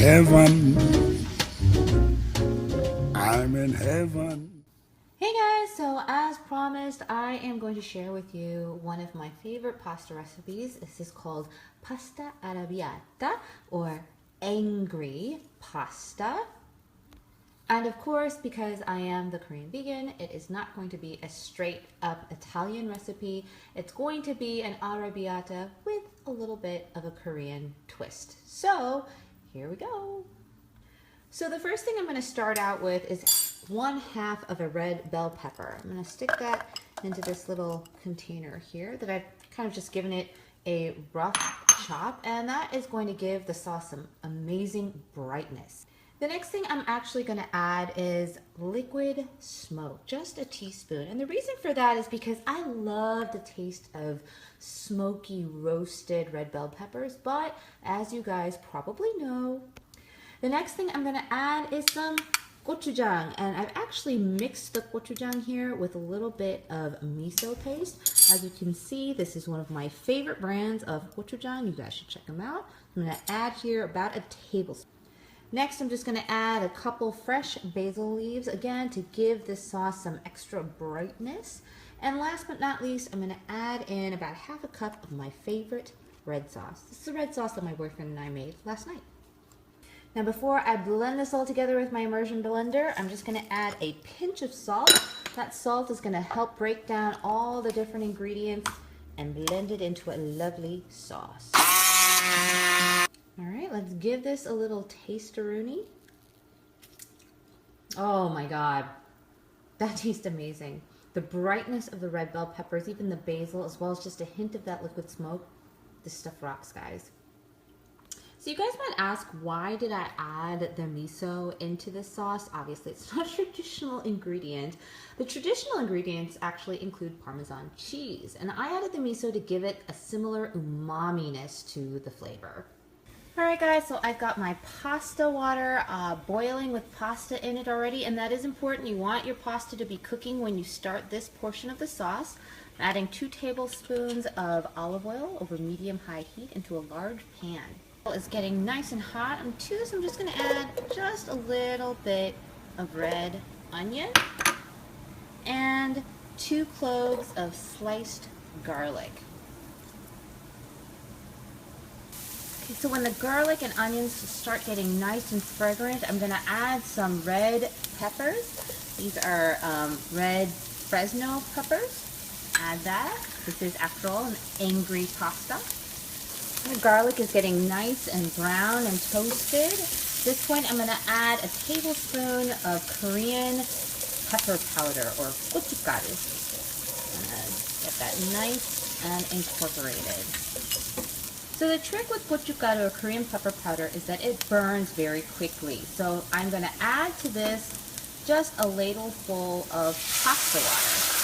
heaven. I'm in heaven. Hey guys, so as promised, I am going to share with you one of my favorite pasta recipes. This is called pasta arrabbiata, or angry pasta. And of course, because I am the Korean vegan, it is not going to be a straight up Italian recipe. It's going to be an arrabbiata with a little bit of a Korean twist. So here we go. So the first thing I'm going to start out with is 1/2 of a red bell pepper. I'm going to stick that into this little container here that I've kind of just given it a rough chop, and that is going to give the sauce some amazing brightness. The next thing I'm actually going to add is liquid smoke, just a teaspoon. And the reason for that is because I love the taste of smoky roasted red bell peppers, but as you guys probably know, the next thing I'm going to add is some gochujang, and I've actually mixed the gochujang here with a little bit of miso paste. As you can see, this is one of my favorite brands of gochujang. You guys should check them out. I'm going to add here about a tablespoon. Next, I'm just going to add a couple fresh basil leaves, again, to give this sauce some extra brightness. And last but not least, I'm going to add in about 1/2 cup of my favorite red sauce. This is the red sauce that my boyfriend and I made last night. Now, before I blend this all together with my immersion blender, I'm just going to add a pinch of salt. That salt is going to help break down all the different ingredients and blend it into a lovely sauce. All right, let's give this a little taste-a-rooney. Oh my God, that tastes amazing. The brightness of the red bell peppers, even the basil, as well as just a hint of that liquid smoke. This stuff rocks, guys. So you guys might ask, why did I add the miso into this sauce? Obviously, it's not a traditional ingredient. The traditional ingredients actually include Parmesan cheese, and I added the miso to give it a similar umami-ness to the flavor. Alright guys, so I've got my pasta water boiling with pasta in it already, and that is important. You want your pasta to be cooking when you start this portion of the sauce. I'm adding 2 tablespoons of olive oil over medium-high heat into a large pan. It's getting nice and hot, and to this I'm just going to add just a little bit of red onion and 2 cloves of sliced garlic. So when the garlic and onions start getting nice and fragrant, I'm going to add some red peppers. These are red Fresno peppers. Add that. This is, after all, an angry pasta. The garlic is getting nice and brown and toasted. At this point, I'm going to add a tablespoon of Korean pepper powder, or gochugaru. Get that nice and incorporated. So the trick with gochugaru, or Korean pepper powder, is that it burns very quickly. So I'm going to add to this just a ladle full of pasta water.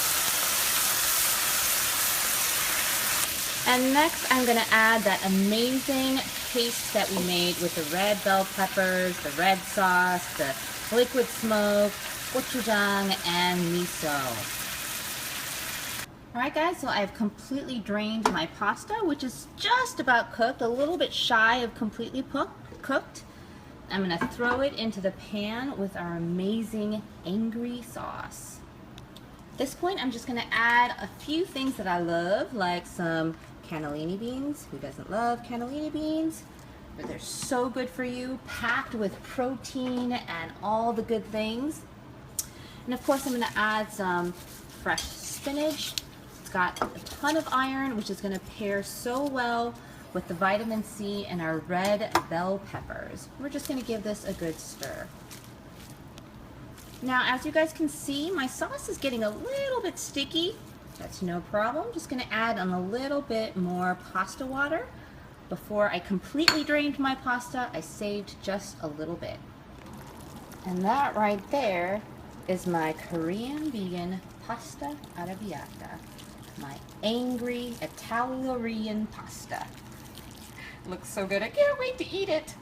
And next I'm going to add that amazing paste that we made with the red bell peppers, the red sauce, the liquid smoke, gochujang, and miso. Alright guys, so I've completely drained my pasta, which is just about cooked, a little bit shy of completely cooked. I'm going to throw it into the pan with our amazing angry sauce. At this point, I'm just going to add a few things that I love, like some cannellini beans. Who doesn't love cannellini beans? But they're so good for you, packed with protein and all the good things. And of course, I'm going to add some fresh spinach. Got a ton of iron, which is going to pair so well with the vitamin C and our red bell peppers. We're just going to give this a good stir. Now, as you guys can see, my sauce is getting a little bit sticky. That's no problem. Just going to add on a little bit more pasta water. Before I completely drained my pasta, I saved just a little bit. And that right there is my Korean vegan pasta arrabbiata. My angry Italian pasta. Looks so good. I can't wait to eat it.